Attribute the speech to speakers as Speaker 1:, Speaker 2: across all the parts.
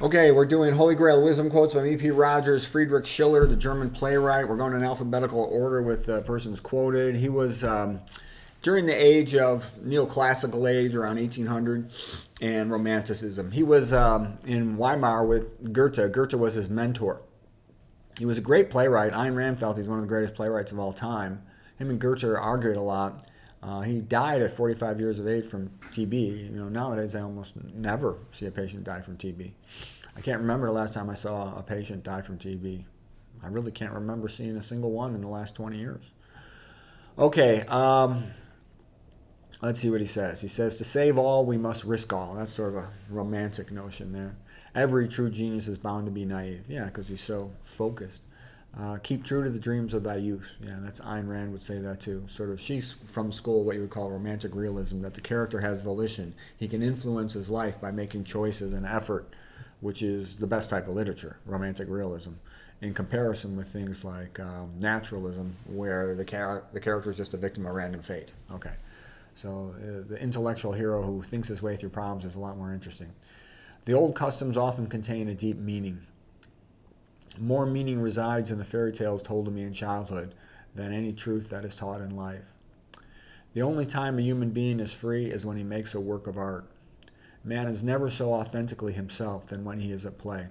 Speaker 1: Okay, we're doing Holy Grail Wisdom Quotes by E.P. Rogers, Friedrich Schiller, the German playwright. We're going in alphabetical order with the persons quoted. He was during the age of neoclassical age, around 1800, and Romanticism. He was in Weimar with Goethe. Goethe was his mentor. He was a great playwright. Ayn Rand felt he's one of the greatest playwrights of all time. Him and Goethe argued a lot. He died at 45 years of age from TB. Nowadays I almost never see a patient die from TB. I can't remember the last time I saw a patient die from TB. I really can't remember seeing a single one in the last 20 years. Okay, let's see what he says. He says, to save all, we must risk all. That's sort of a romantic notion there. Every true genius is bound to be naive. Yeah, because he's so focused. Keep true to the dreams of thy youth. Yeah, that's Ayn Rand would say that too. Sort of, she's from school what you would call romantic realism, that the character has volition. He can influence his life by making choices and effort, which is the best type of literature, romantic realism, in comparison with things like naturalism, where the character is just a victim of random fate. Okay, so the intellectual hero who thinks his way through problems is a lot more interesting. The old customs often contain a deep meaning. More meaning resides in the fairy tales told to me in childhood than any truth that is taught in life. The only time a human being is free is when he makes a work of art. Man is never so authentically himself than when he is at play.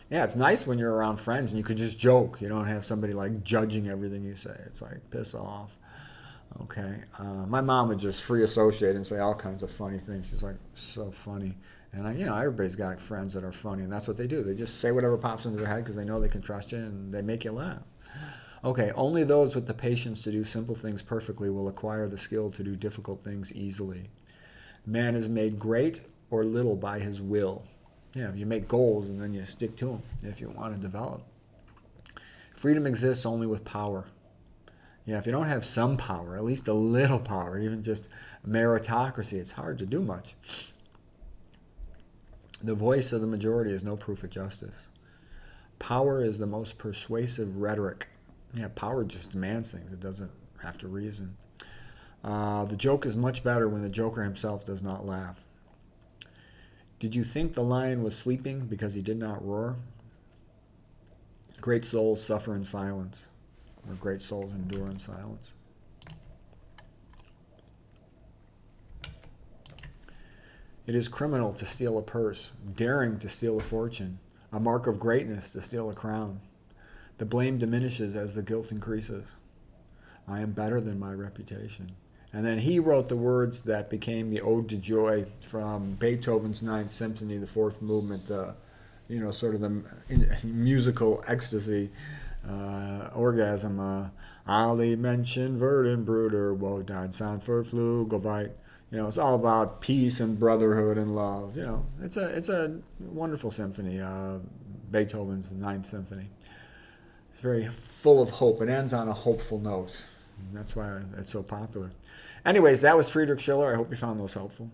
Speaker 1: Yeah, it's nice when you're around friends and you could just joke. You don't have somebody like judging everything you say. It's like, piss off. Okay. My mom would just free associate and say all kinds of funny things. She's like, so funny. And everybody's got friends that are funny, and that's what they do. They just say whatever pops into their head because they know they can trust you, and they make you laugh. Okay, only those with the patience to do simple things perfectly will acquire the skill to do difficult things easily. Man is made great or little by his will. Yeah, you make goals and then you stick to them if you want to develop. Freedom exists only with power. Yeah, if you don't have some power, at least a little power, even just meritocracy, it's hard to do much. The voice of the majority is no proof of justice. Power is the most persuasive rhetoric. Yeah, power just demands things. It doesn't have to reason. The joke is much better when the joker himself does not laugh. Did you think the lion was sleeping because he did not roar? Great souls suffer in silence, or great souls endure in silence. It is criminal to steal a purse, daring to steal a fortune, a mark of greatness to steal a crown. The blame diminishes as the guilt increases. I am better than my reputation. And then he wrote the words that became the Ode to Joy from Beethoven's Ninth Symphony, the fourth movement, sort of the musical ecstasy, orgasm. Ali Menschen werden Brüder, wo dein Sound verflügelt. It's all about peace and brotherhood and love. It's a wonderful symphony, Beethoven's Ninth Symphony. It's very full of hope. It ends on a hopeful note. That's why it's so popular. Anyways, that was Friedrich Schiller. I hope you found those helpful.